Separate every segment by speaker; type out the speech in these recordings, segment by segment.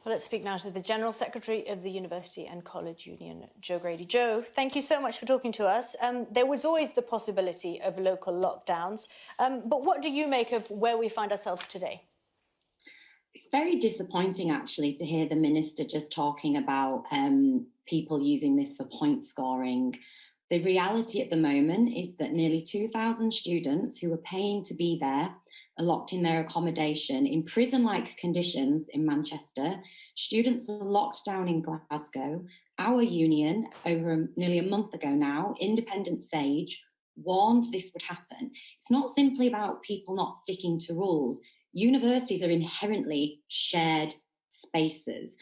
Speaker 1: Well, let's speak now to the General Secretary of the University and College Union, Joe Grady. Joe, thank you so much for talking to us. There was always the possibility of local lockdowns, but what do you make of where we find ourselves today?
Speaker 2: It's very disappointing, actually, to hear the minister just talking about people using this for point scoring. The reality at the moment is that nearly 2,000 students who are paying to be there are locked in their accommodation in prison-like conditions in Manchester. Students are locked down in Glasgow. Our union, over nearly a month ago now, Independent Sage, warned this would happen. It's not simply about people not sticking to rules. Universities are inherently shared spaces.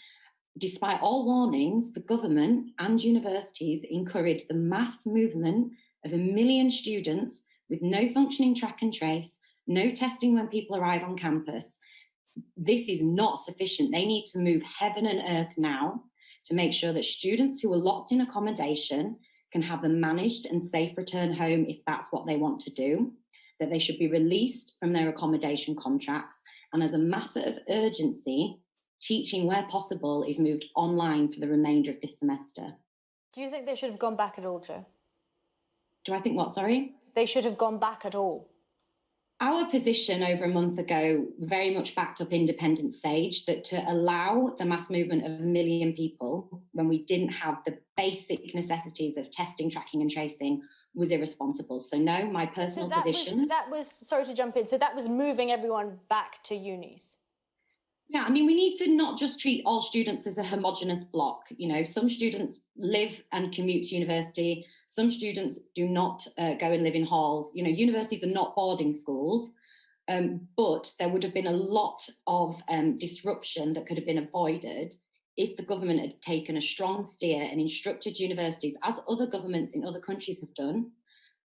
Speaker 2: Despite all warnings, the government and universities encourage the mass movement of 1 million students with no functioning track and trace, no testing when people arrive on campus. This is not sufficient. They need to move heaven and earth now to make sure that students who are locked in accommodation can have a managed and safe return home if that's what they want to do, that they should be released from their accommodation contracts, and as a matter of urgency, teaching where possible is moved online for the remainder of this semester.
Speaker 1: Do you think they should have gone back at all, Joe?
Speaker 2: Do I think what, sorry?
Speaker 1: They should have gone back at all.
Speaker 2: Our position over a month ago very much backed up Independent Sage that to allow the mass movement of 1 million people when we didn't have the basic necessities of testing, tracking and tracing was irresponsible. So no, my personal position...
Speaker 1: Sorry to jump in, so that was moving everyone back to unis?
Speaker 2: Yeah, I mean, we need to not just treat all students as a homogenous block. You know, some students live and commute to university. Some students do not go and live in halls. You know, universities are not boarding schools, but there would have been a lot of disruption that could have been avoided if the government had taken a strong steer and instructed universities, as other governments in other countries have done,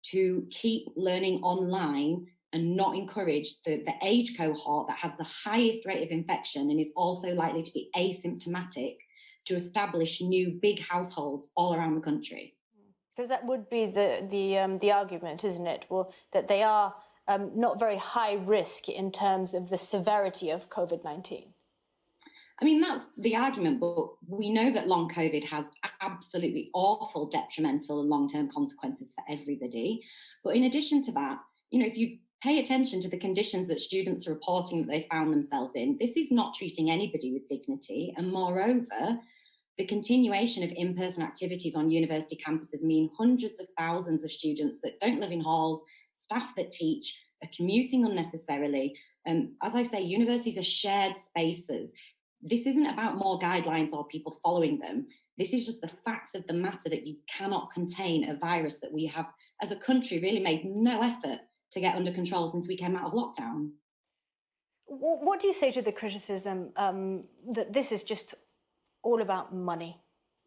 Speaker 2: to keep learning online and not encourage the age cohort that has the highest rate of infection and is also likely to be asymptomatic to establish new big households all around the country.
Speaker 1: Because that would be the argument, isn't it? Well, that they are not very high risk in terms of the severity of COVID-19.
Speaker 2: I mean, that's the argument, but we know that long COVID has absolutely awful detrimental and long-term consequences for everybody. But in addition to that, you know, if you pay attention to the conditions that students are reporting that they found themselves in, this is not treating anybody with dignity. And moreover, the continuation of in-person activities on university campuses mean hundreds of thousands of students that don't live in halls, staff that teach, are commuting unnecessarily. As I say, universities are shared spaces. This isn't about more guidelines or people following them. This is just the facts of the matter that you cannot contain a virus that we have, as a country, really made no effort to get under control since we came out of lockdown.
Speaker 1: What do you say to the criticism that this is just all about money?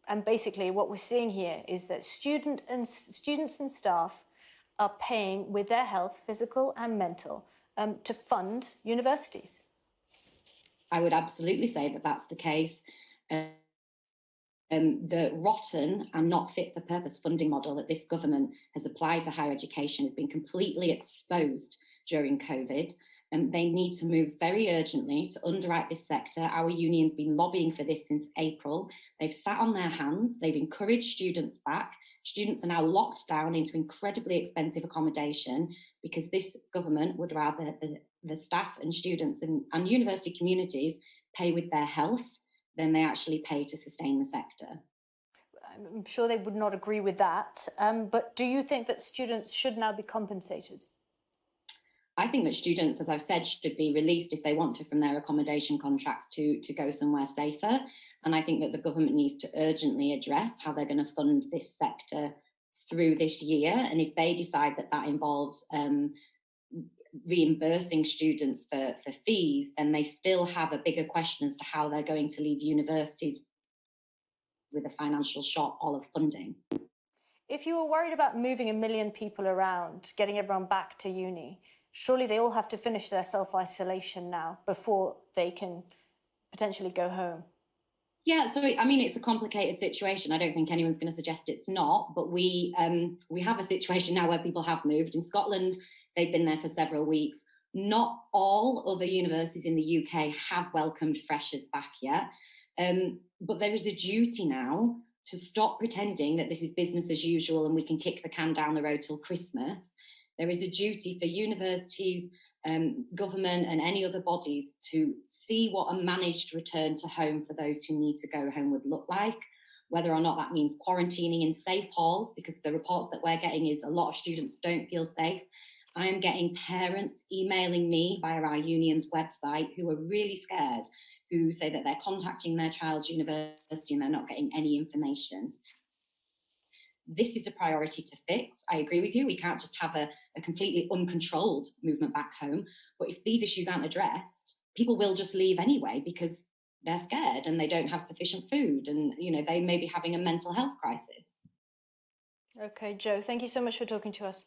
Speaker 1: And basically what we're seeing here is that students and staff are paying with their health, physical and mental, to fund universities.
Speaker 2: I would absolutely say that that's the case. The rotten and not fit for purpose funding model that this government has applied to higher education has been completely exposed during COVID. They need to move very urgently to underwrite this sector. Our union's been lobbying for this since April. They've sat on their hands. They've encouraged students back. Students are now locked down into incredibly expensive accommodation because this government would rather the staff and students and university communities pay with their health than they actually pay to sustain the sector.
Speaker 1: I'm sure they would not agree with that, but do you think that students should now be compensated?
Speaker 2: I think that students, as I've said, should be released if they want to from their accommodation contracts to go somewhere safer. And I think that the government needs to urgently address how they're going to fund this sector through this year. And if they decide that that involves reimbursing students for fees, then they still have a bigger question as to how they're going to leave universities with a financial shortfall of funding.
Speaker 1: If you were worried about moving 1 million people around, getting everyone back to uni, surely they all have to finish their self-isolation now before they can potentially go home.
Speaker 2: Yeah, so I mean, it's a complicated situation. I don't think anyone's going to suggest it's not, but we have a situation now where people have moved. In Scotland, they've been there for several weeks. Not all other universities in the UK have welcomed freshers back yet. But there is a duty now to stop pretending that this is business as usual and we can kick the can down the road till Christmas. There is a duty for universities, government, and any other bodies to see what a managed return to home for those who need to go home would look like. Whether or not that means quarantining in safe halls, because the reports that we're getting is a lot of students don't feel safe. I am getting parents emailing me via our union's website who are really scared, who say that they're contacting their child's university and they're not getting any information. This is a priority to fix. I agree with you. We can't just have a completely uncontrolled movement back home. But if these issues aren't addressed, people will just leave anyway because they're scared and they don't have sufficient food and they may be having a mental health crisis.
Speaker 1: Okay, Joe, thank you so much for talking to us.